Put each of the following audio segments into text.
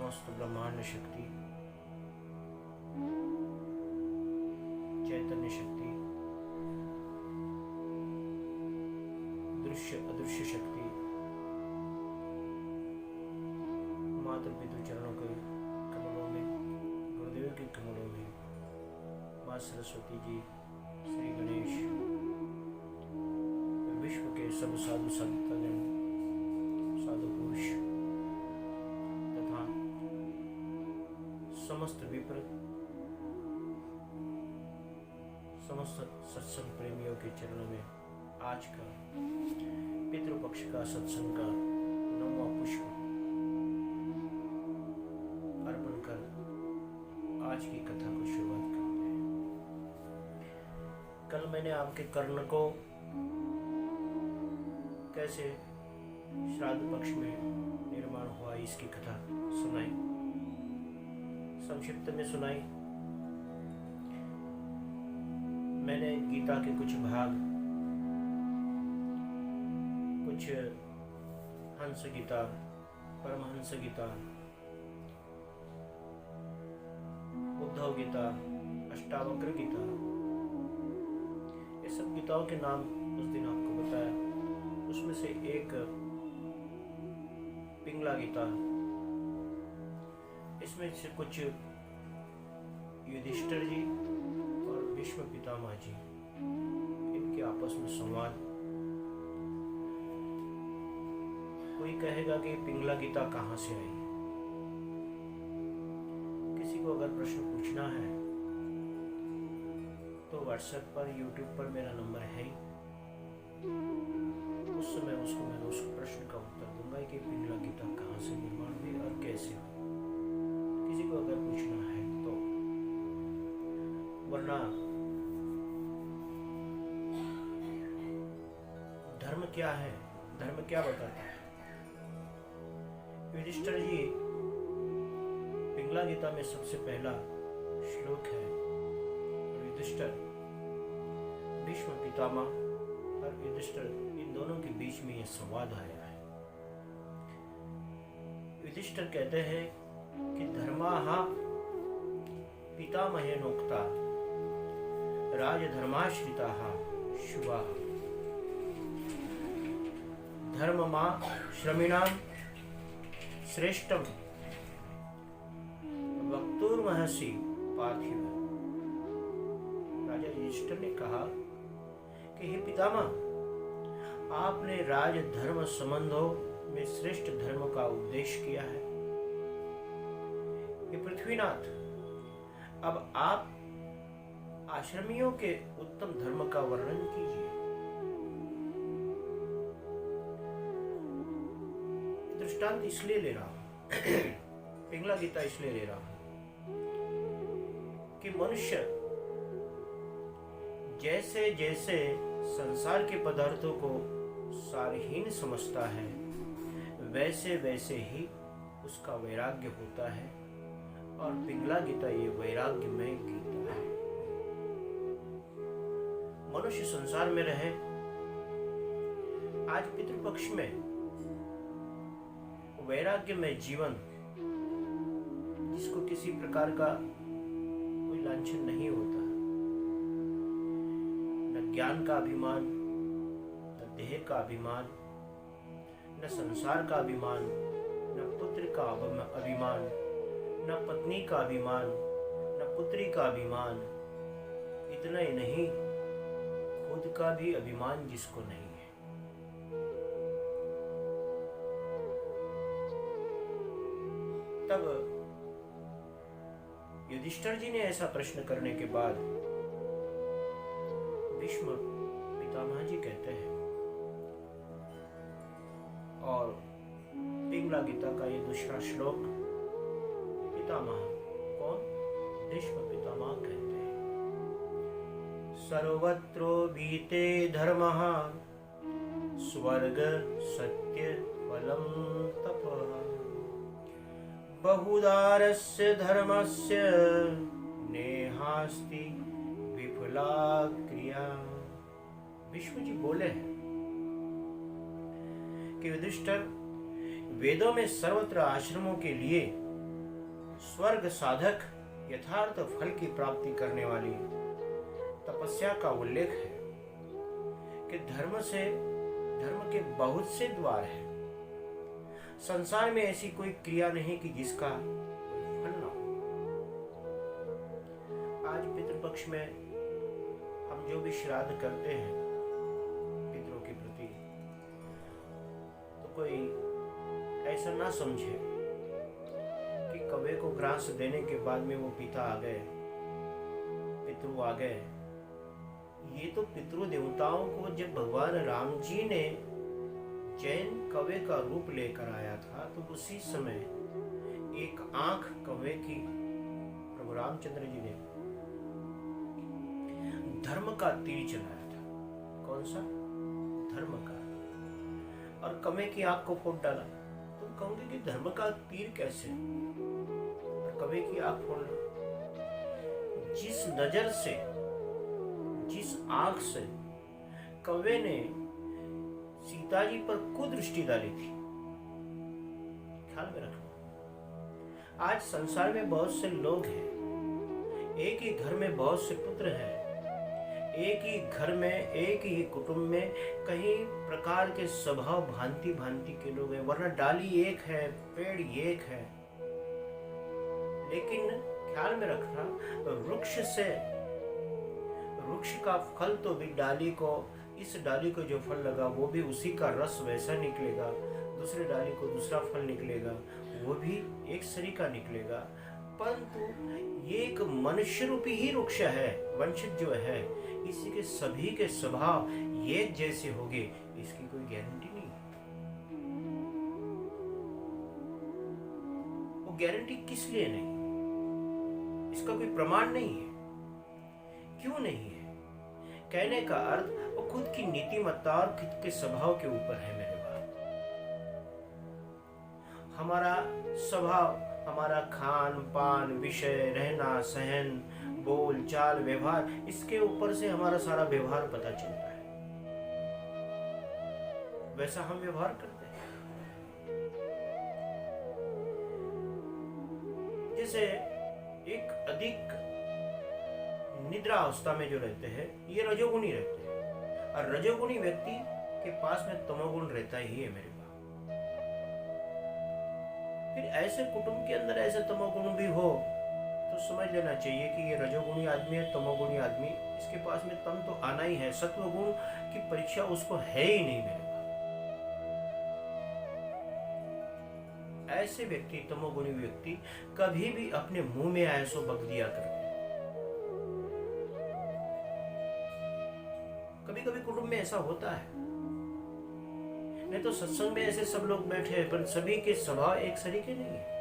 समस्त ब्रह्मांड शक्ति, चैतन्य शक्ति, दृश्य अदृश्य शक्ति, माता पितृ चरणों के कमलों में, गुरुदेव के कमलों में, माँ सरस्वती जी, श्री गणेश, विश्व के सब साधु संतजन, साधु पुरुष तथा समस्त विप्र, समस्त सत्संग प्रेमियों के चरणों में आज का पितृपक्ष का सत्संग का 9वां पुष्प अर्पण कर आज की कथा को शुरुआत करते हैं। कल मैंने आपके कर्ण को कैसे श्राद्ध पक्ष में निर्माण हुआ इसकी कथा सुनाई, संक्षिप्त में सुनाई। मैंने गीता के कुछ भाग, कुछ हंस गीता, परमहंस गीता, उद्धव गीता, अष्टावक्र गीता, ये सब गीताओं के नाम उस दिन आपको बताया। उसमें से एक पिंगला गीता, इसमें से कुछ युधिष्ठिर जी और भीष्म पितामह जी, इनके आपस में संवाद। कोई कहेगा कि पिंगला गीता कहाँ से आई। किसी को अगर प्रश्न पूछना है तो व्हाट्सएप पर, यूट्यूब पर मेरा नंबर है ही, उस समय मैं उस प्रश्न का उत्तर दूंगा कि पिंगला गीता कहाँ से निर्माण हुई और कैसे हुई। किसी को अगर पूछना है तो, वरना धर्म क्या है, धर्म क्या बताता है। युधिष्ठिर जी, पिंगला गीता में सबसे पहला श्लोक है। युधिष्ठिर, भीष्म पितामह और युधिष्ठिर, इन दोनों के बीच में यह संवाद आया है। युधिष्ठिर कहते हैं कि धर्माः पितामहेनोक्ता राजधर्माश्रिताः शुभाः धर्ममा श्रमिणां श्रेष्ठम वक्तुर्महसि पार्थिव। राजा युधिष्ठिर ने कहा कि हे पितामह, आपने राज धर्म संबंधों में श्रेष्ठ धर्म का उपदेश किया है। हे पृथ्वीनाथ, अब आप आश्रमियों के उत्तम धर्म का वर्णन कीजिए। दृष्टांत इसलिए ले रहा हूं, पिंगला गीता इसलिए ले रहा हूं कि मनुष्य जैसे जैसे संसार के पदार्थों को सारहीन समझता है, वैसे वैसे ही उसका वैराग्य होता है। और पिंगला गीता ये वैराग्यमय गीता है। मनुष्य संसार में रहे, आज पितृपक्ष में वैराग्यमय जीवन, जिसको किसी प्रकार का कोई लांछन नहीं होता, न ज्ञान का अभिमान, न देह का अभिमान, न संसार का अभिमान, न पुत्र का अभिमान, न पत्नी का अभिमान, न पुत्री का अभिमान। इतना ही नहीं, खुद का भी अभिमान जिसको नहीं है। तब युधिष्ठिर जी ने ऐसा प्रश्न करने के बाद भीष्म पितामह जी कहते हैं, और पिंगला गीता का ये दूसरा श्लोक पितामह कौन? भीष्म पितामह कहते हैं, सर्वत्रो बीते धर्मः स्वर्ग सत्य फलम तपः बहुदारस्य धर्मस्य नेहास्ति विफला क्रिया। भीष्म जी बोले हैं कि युधिष्ठिर, वेदों में सर्वत्र आश्रमों के लिए स्वर्ग साधक यथार्थ फल की प्राप्ति करने वाली तपस्या का उल्लेख है कि धर्म के बहुत से द्वार हैं। संसार में ऐसी कोई क्रिया नहीं कि जिसका कोई फल ना हो। आज पितृपक्ष में हम जो भी श्राद्ध करते हैं पितरों के प्रति, तो कोई ऐसा ना समझे कि कौवे को ग्रास देने के बाद में वो पिता आ गए, पितृ आ गए। ये तो पितृ देवताओं को जब भगवान राम जी ने जैन कौवे का रूप लेकर आया था, तो उसी समय एक आंख कौवे की प्रभु रामचंद्र जी ने धर्म का तीर चलाया था। कौन सा? धर्म का। और कौवे की आंख को फोड़ डाला। तुम कहोगे कि धर्म का तीर कैसे? और कौवे की आंख फोड़ना, जिस नजर से, जिस आंख से कौवे ने सीता जी पर कुदृष्टि डाली थी, ख्याल में रखना। आज संसार में बहुत से लोग हैं, एक ही घर में बहुत से पुत्र हैं, एक ही घर में, एक ही कुटुंब में कई प्रकार के स्वभाव भांति भांति के लोग हैं, वरना डाली एक है, पेड़ एक है। लेकिन ख्याल में रखना, वृक्ष का फल तो भी डाली को, इस डाली को जो फल लगा वो भी उसी का रस वैसा निकलेगा, दूसरे डाली को दूसरा फल निकलेगा, वो भी एक सरी का निकलेगा। परंतु ये एक मनुष्य रूपी ही वृक्ष है, वंशज जो है, इसी के सभी के स्वभाव एक जैसे होंगे, इसकी कोई गारंटी नहीं। वो गारंटी किस लिए नहीं? इसका कोई प्रमाण नहीं है। क्यों नहीं है? कहने का अर्थ वो खुद की नीतिमत्ता और खुद के स्वभाव के ऊपर है मेरे बात। हमारा स्वभाव, हमारा खान पान, विषय, रहना सहन, बोल चाल, व्यवहार, इसके ऊपर से हमारा सारा व्यवहार पता चलता है। वैसा हम व्यवहार करते हैं। जैसे एक अधिक निद्रा अवस्था में जो रहते हैं, ये रजोगुणी रहते हैं, और रजोगुणी व्यक्ति के पास में तमोगुण रहता ही है मेरे पास। फिर ऐसे कुटुंब के अंदर ऐसे तमोगुण भी हो तो समझ लेना चाहिए कि ये रजोगुणी आदमी है, तमोगुणी आदमी, इसके पास में तम तो आना ही है। सत्वगुण की परीक्षा उसको है ही नहीं मेरे पास। ऐसे व्यक्ति, तमोगुणी व्यक्ति, कभी भी अपने मुंह में ऐसो बक दिया करते। कभी कभी कुटुंब में ऐसा होता है, नहीं तो सत्संग में ऐसे सब लोग बैठे हैं, पर सभी के स्वभाव एक सरीके नहीं है।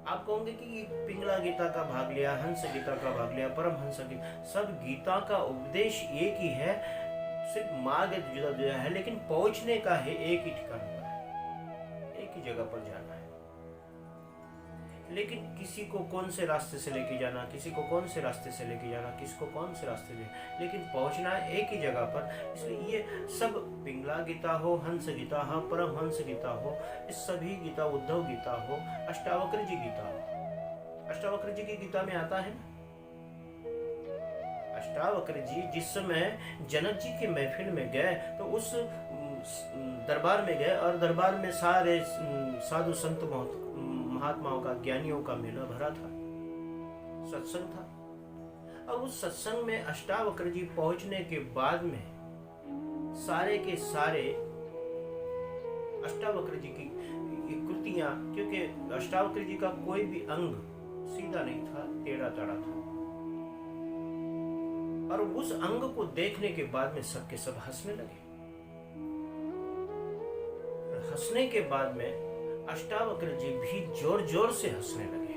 आप कहोगे कि पिंगला गीता का भाग लिया, हंस गीता का भाग लिया, परम हंस गीता, सब गीता का उपदेश एक ही है, सिर्फ मार्ग जुदा जुदा है, लेकिन पहुंचने का है एक ही ठिकाना पर है, एक ही जगह पर जाना है। लेकिन किसी को कौन से रास्ते से लेके जाना, किसी को कौन से रास्ते से लेके जाना, किसको कौन से रास्ते से, लेकिन पहुंचना है एक ही जगह पर। इसलिए ये सब पिंगला गीता हो, हंस गीता हो, परम हंस गीता हो, इस सभी गीता, उद्धव गीता हो, अष्टावक्र जी गीता हो। अष्टावक्र जी की गीता में आता है, अष्टावक्र जी जिस समय जनक जी के महफिल में गए तो उस दरबार में गए, और दरबार में सारे साधु संत महात्माओं का, ज्ञानियों का मेला भरा था, सत्संग था। और उस सत्संग में अष्टावक्र जी पहुंचने के बाद में सारे के सारे अष्टावक्र जी की कृतियां, क्योंकि अष्टावक्र जी का कोई भी अंग सीधा नहीं था, टेढ़ा टाढ़ा था, और उस अंग को देखने के बाद में सबके सब हंसने लगे। हंसने के बाद में अष्टावक्र जी भी जोर जोर से हंसने लगे।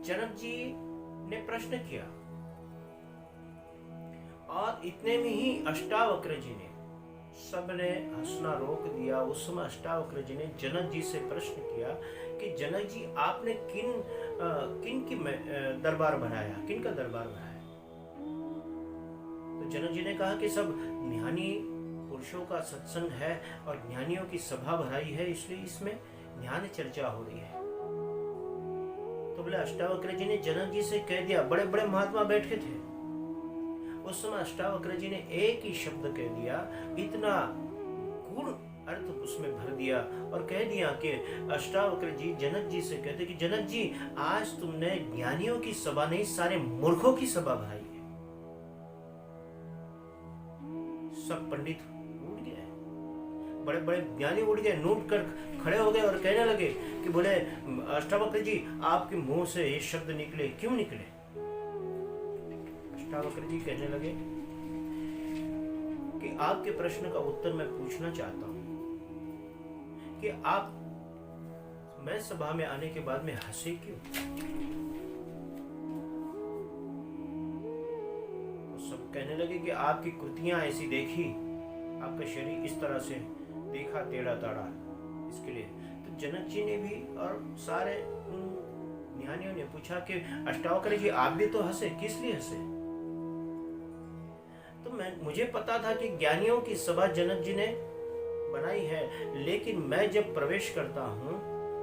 जनक जी ने प्रश्न किया, और इतने में ही अष्टावक्र जी ने, सबने हंसना रोक दिया। उस समय अष्टावक्र जी ने जनक जी से प्रश्न किया कि जनक जी, आपने किन की दरबार बनाया, किन का दरबार बनाया? तो जनक जी ने कहा कि सब ज्ञानी पुरुषों का सत्संग है और ज्ञानियों की सभा भराई है, इसलिए इसमें ध्यान चर्चा हो रही है। तो बोले अष्टावक्र जी ने जनक जी से कह दिया, बड़े बड़े महात्मा बैठे थे उस समय, अष्टावक्र जी ने एक ही शब्द कह दिया, इतना गूढ़ अर्थ उसमें भर दिया और कह दिया कि अष्टावक्र जी जनक जी से कहते कि जनक जी, आज तुमने ज्ञानियों की सभा नहीं, सारे मूर्खों की सभा भराई है। सब पंडित उठ गए, बड़े बड़े ज्ञानी उठ गए, नोट कर खड़े हो गए और कहने लगे कि बोले अष्टावक्र जी, आपके मुंह से ये शब्द निकले, क्यों निकले? अष्टावक्र जी कहने लगे कि आपके प्रश्न का उत्तर मैं पूछना चाहता हूं कि आप मैं सभा में आने के बाद में हंसे क्यों? तो सब कहने लगे कि आपकी कृतियां ऐसी देखी, आपका शरीर इस तरह से देखा, टेढ़ा ताड़ा, इसके लिए। तो जनक जी ने भी और सारे ज्ञानियों ने पूछा कि अष्टावक्र जी, आप भी तो हंसे, किस लिए हंसे? तो मुझे पता था कि ज्ञानियों की सभा जनक जी ने बनाई है, लेकिन मैं जब प्रवेश करता हूं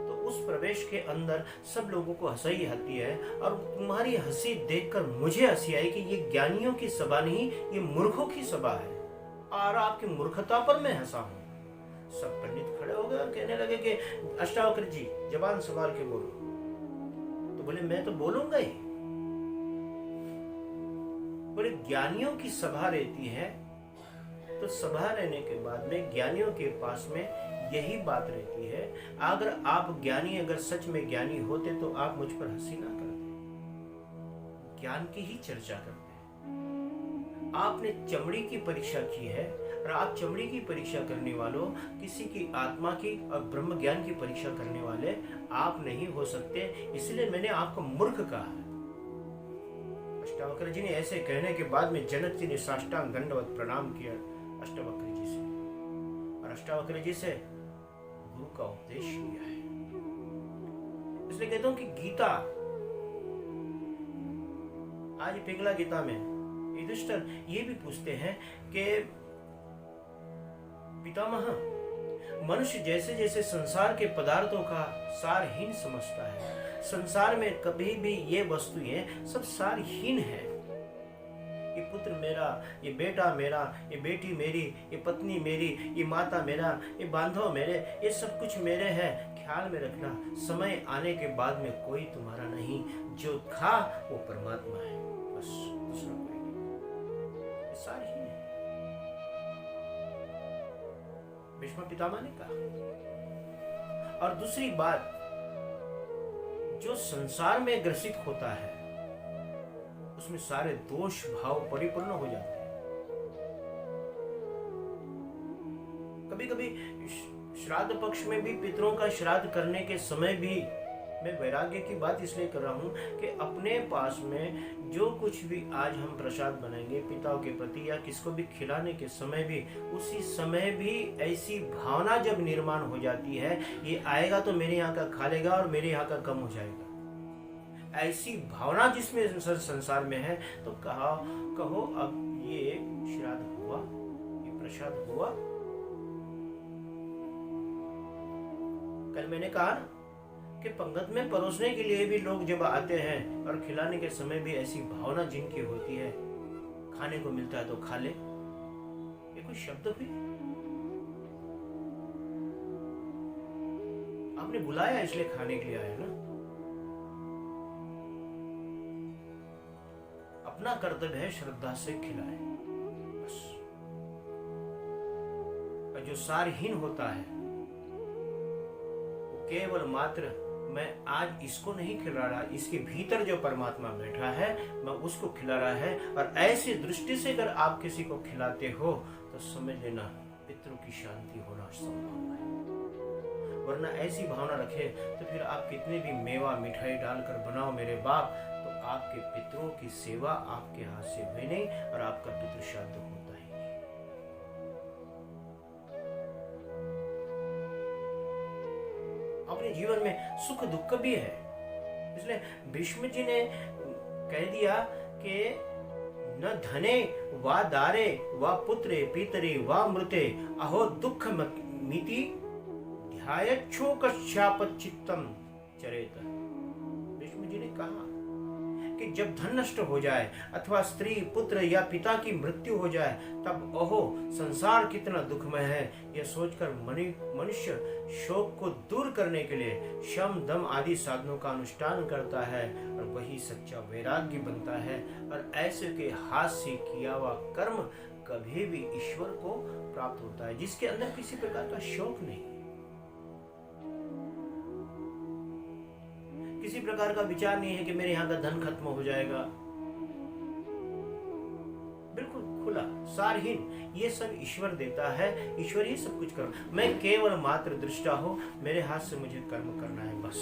तो उस प्रवेश के अंदर सब लोगों को हंसी आती है, और तुम्हारी हंसी देखकर मुझे हंसी आई कि ये ज्ञानियों की सभा नहीं, ये मूर्खों की सभा है, और आपकी मूर्खता पर मैं हंसा हूं। सब पंडित खड़े हो गए और कहने लगे कि अष्टावक्र जी, जबान संभाल के बोलो। तो बोले मैं तो बोलूंगा ही। बोले ज्ञानियों की सभा रहती है, तो सभा रहने के बाद में ज्ञानियों के पास में यही बात रहती है, अगर आप ज्ञानी, अगर सच में ज्ञानी होते तो आप मुझ पर हंसी ना करते, ज्ञान की ही चर्चा करते। आपने चमड़ी की परीक्षा की है, और आप चमड़ी की परीक्षा करने वालों, किसी की आत्मा की और ब्रह्म ज्ञान की परीक्षा करने वाले आप नहीं हो सकते, इसलिए मैंने आपको मूर्ख कहा है। अष्टावक्र जी ने ऐसे कहने के बाद में जनक जी ने साष्टांग दंडवत प्रणाम किया अष्टावक्र जी से, और अष्टावक्र जी से गुरु का उपदेश लिया है। इसलिए कहता हूं कि गीता, आज पिंगला गीता में युधिष्ठिर ये भी पूछते हैं कि पितामह, मनुष्य जैसे जैसे संसार के पदार्थों का सारहीन समझता है, संसार में कभी भी ये वस्तुएं सब सारहीन है। ये पुत्र मेरा, ये बेटा मेरा, ये बेटी मेरी, ये पत्नी मेरी, ये माता मेरा, ये बांधव मेरे, ये सब कुछ मेरे हैं। ख्याल में रखना, समय आने के बाद में कोई तुम्हारा नहीं, जो था वो परमात्मा है, बस, दूसरा कोई नहीं। ये सारहीन है, भीष्म पितामह ने कहा। और दूसरी बात, जो संसार में ग्रसित होता है उसमें सारे दोष भाव परिपूर्ण हो जाते हैं। कभी कभी श्राद्ध पक्ष में भी पितरों का श्राद्ध करने के समय भी मैं वैराग्य की बात इसलिए कर रहा हूं कि अपने पास में जो कुछ भी आज हम प्रसाद बनाएंगे पिताओं के प्रति या किसको भी खिलाने के समय भी, उसी समय भी ऐसी भावना जब निर्माण हो जाती है, ये आएगा तो मेरे यहाँ का खा लेगा और मेरे यहाँ का कम हो जाएगा, ऐसी भावना जिसमें संसार में है, तो कहो अब ये श्राद्ध हुआ, ये प्रसाद हुआ। कल मैंने कहा ना कि पंगत में परोसने के लिए भी लोग जब आते हैं और खिलाने के समय भी ऐसी भावना जिनकी होती है, खाने को मिलता है तो खा ले, ये कोई शब्द हुई? आपने बुलाया इसलिए खाने के लिए आया ना। अपना कर्तव्य है श्रद्धा से खिलाए, बस। और जो सारहीन होता है वो केवल मात्र मैं आज इसको नहीं खिला रहा, इसके भीतर जो परमात्मा बैठा है मैं उसको खिला रहा है। और ऐसी दृष्टि से अगर आप किसी को खिलाते हो तो समझ लेना पितरों की शांति होना संभव है। वरना ऐसी भावना रखे तो फिर आप कितने भी मेवा मिठाई डालकर बनाओ मेरे बाप, तो आपके पितरों की सेवा आपके हाथ से हुई नहीं और आपका पितृ श्राद्ध होता ही नहीं। अपने जीवन में सुख दुख भी है, इसलिए भीष्म जी ने कह दिया कि न धने वा दारे वा पुत्रे पितरे वा मृते अहो दुख मिति ध्यायच्छोकश्चापचित्तम चरेत। विष्णु जी ने कहा कि जब धन नष्ट हो जाए अथवा स्त्री पुत्र या पिता की मृत्यु हो जाए तब ओहो संसार कितना दुखमय है, यह सोचकर मनुष्य शोक को दूर करने के लिए शम दम आदि साधनों का अनुष्ठान करता है और वही सच्चा वैराग्य बनता है। और ऐसे के हाथ से किया हुआ कर्म कभी भी ईश्वर को प्राप्त होता है, जिसके अंदर किसी प्रकार का शोक नहीं, किसी प्रकार का विचार नहीं है कि मेरे यहाँ का धन खत्म हो जाएगा। बिल्कुल खुला सारहीन, ये सब ईश्वर देता है, ईश्वर ही सब कुछ कर, मैं केवल मात्र दृष्टा हूं, मेरे हाथ से मुझे कर्म करना है बस।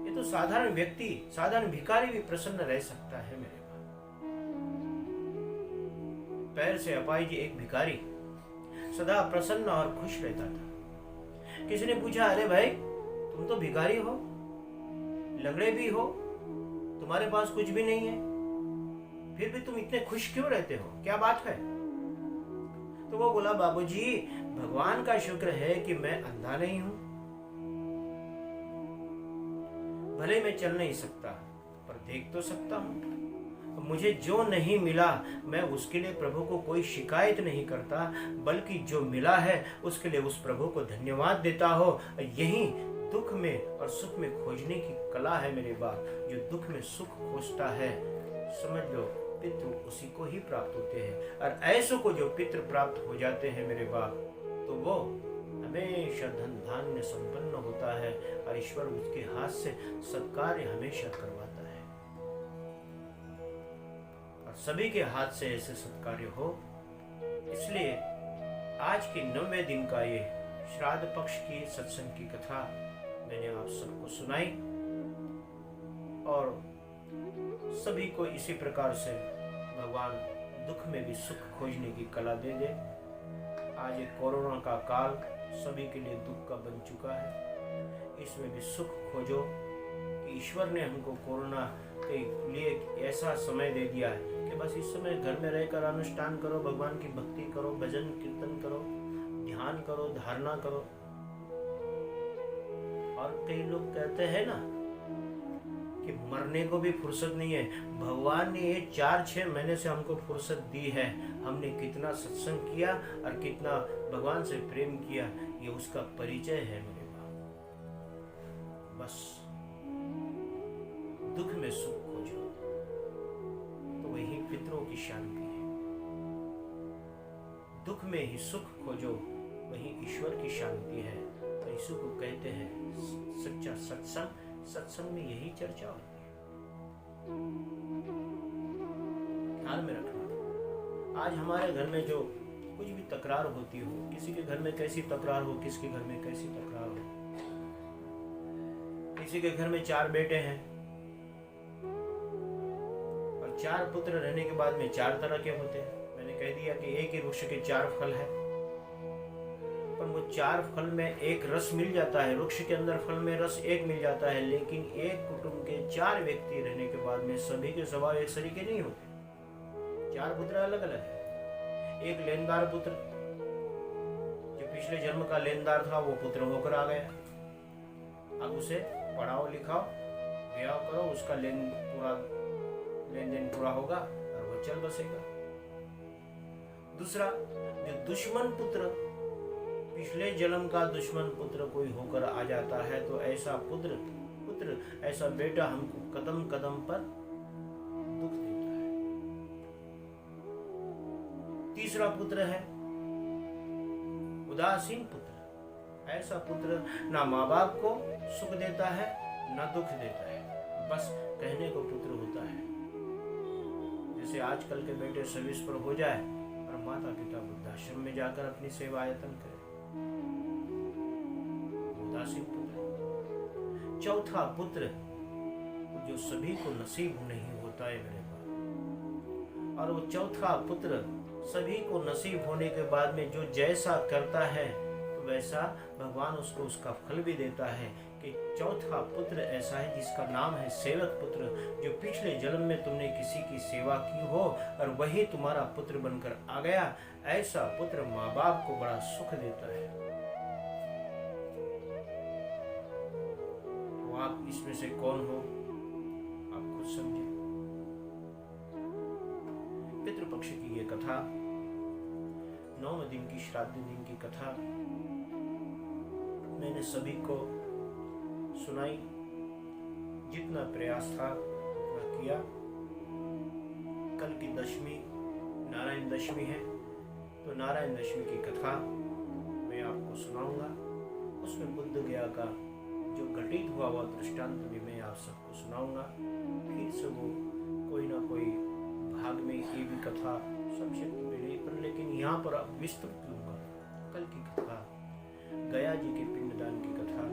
ये तो साधारण व्यक्ति, साधारण भिखारी भी प्रसन्न रह सकता है मेरे पास। पैर से अपाई जी एक भिखारी सदा प्रसन्न और खुश रहता था। किसी ने पूछा, अरे भाई तुम तो भिखारी हो, लंगड़े भी हो, तुम्हारे पास कुछ भी नहीं है, फिर भी तुम इतने खुश क्यों रहते हो, क्या बात है? तो वो बोला, बाबूजी भगवान का शुक्र है कि मैं अंधा नहीं हूं, भले मैं चल नहीं सकता पर देख तो सकता हूं। मुझे जो नहीं मिला मैं उसके लिए प्रभु को कोई शिकायत नहीं करता, बल्कि जो मिला है उसके लिए उस प्रभु को धन्यवाद देता हो। यही दुख में और सुख में खोजने की कला है मेरे बाप। जो दुख में सुख खोजता है समझ लो पितृ उसी को ही प्राप्त होते हैं, और ऐसों को जो पितृ प्राप्त हो जाते हैं मेरे बाप, तो वो हमेशा धन धान्य संपन्न होता है और ईश्वर उसके हाथ से सत्कार्य हमेशा करवाता है। और सभी के हाथ से ऐसे सत्कार्य हो, इसलिए आज के 90वें दिन का ये श्राद्ध पक्ष की सत्संग की कथा मैंने आप सबको सुनाई, और सभी को इसी प्रकार से भगवान दुख में भी सुख खोजने की कला दे दे। आज ये कोरोना का काल सभी के लिए दुख का बन चुका है, इसमें भी सुख खोजो। ईश्वर ने हमको कोरोना के लिए ऐसा समय दे दिया है कि बस इस समय घर में रहकर अनुष्ठान करो, भगवान की भक्ति करो, भजन कीर्तन करो, ध्यान करो, धारणा करो। और कई लोग कहते हैं ना कि मरने को भी फुर्सत नहीं है। भगवान ने ये 4-6 महीने से हमको फुर्सत दी है, हमने कितना सत्संग किया और कितना भगवान से प्रेम किया, ये उसका परिचय है मेरे बाप। बस दुख में सुख खोजो तो वही पितरों की शांति है, दुख में ही सुख खोजो वही ईश्वर की शांति है। तो इसी को कहते हैं सच्चा सत्संग। सत्संग में यही चर्चा होती है, ध्यान में रखना। आज हमारे घर में जो कुछ भी तकरार होती हो, किसी के घर में कैसी तकरार हो, किसके घर में कैसी तकरार हो, किसी के घर में 4 बेटे हैं और 4 पुत्र रहने के बाद में 4 तरह के होते हैं। मैंने कह दिया कि एक ही वृक्ष के 4 फल है, पर वो 4 फल में एक रस मिल जाता है, वृक्ष के अंदर फल में रस एक मिल जाता है, लेकिन एक कुटुंब के 4 व्यक्ति रहने के बाद में सभी के स्वभाव एक सरीके नहीं होते। 4 पुत्र अलग अलग है। एक लेनदार पुत्र जो पिछले जन्म का लेनदार था वो पुत्र होकर आ गया, अब उसे पढ़ाओ लिखाओ ब्याह करो, उसका लेन देन पूरा होगा और वो चल बसेगा। दूसरा जो दुश्मन पुत्र, पिछले जन्म का दुश्मन पुत्र कोई होकर आ जाता है, तो ऐसा पुत्र ऐसा बेटा हमको कदम कदम पर दुख देता है। तीसरा पुत्र है उदासीन पुत्र। ऐसा पुत्र ना माँ बाप को सुख देता है ना दुख देता है, बस कहने को पुत्र होता है। जैसे आजकल के बेटे सर्विस पर हो जाए और माता पिता वृद्धाश्रम में जाकर अपनी सेवा यत्न करें, उदासीन पुत्र। चौथा पुत्र जो सभी को नसीब नहीं होता है मेरे पास, और वो चौथा पुत्र सभी को नसीब होने के बाद में जो जैसा करता है तो वैसा भगवान उसको उसका फल भी देता है। कि चौथा पुत्र ऐसा है जिसका नाम है सेवक पुत्र, जो पिछले जन्म में तुमने किसी की सेवा की हो और वही तुम्हारा पुत्र बनकर आ गया। ऐसा पुत्र माँ बाप को बड़ा सुख देता है। इसमें से कौन हो आप खुद समझे। पितृपक्ष की ये कथा, 9वें दिन की श्राद्ध दिन की कथा मैंने सभी को सुनाई, जितना प्रयास था उतना किया। कल की दशमी नारायण दशमी है, तो नारायण दशमी की कथा मैं आपको सुनाऊंगा। उसमें बुद्ध गया का जो घटित हुआ दृष्टांत भी मैं आप सबको सुनाऊंगा। फिर से वो कोई ना कोई भाग में ये भी कथा संक्षिप्त मिली, पर लेकिन यहाँ पर अब विस्तृत लूंगा। कल की कथा गया जी के पिंडदान की कथा,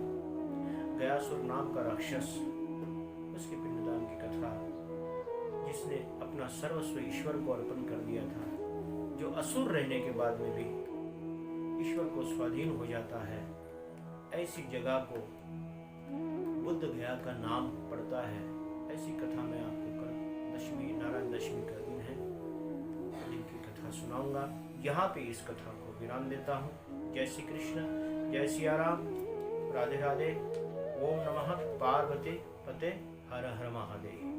गयासुर नाम का राक्षस, उसके पिंडदान की कथा, जिसने अपना सर्वस्व ईश्वर को अर्पण कर दिया था, जो असुर रहने के बाद में भी ईश्वर को स्वाधीन हो जाता है। ऐसी जगह को बुद्ध गया का नाम पड़ता है। ऐसी कथा मैं आपको कल दशमी नारायण दशमी का दिन है, दिन की कथा सुनाऊंगा। यहाँ पे इस कथा को विराम देता हूँ। जय श्री कृष्ण, जय सिया राम, राधे राधे। ओम नमः पार्वती पते, हर हर महादेव।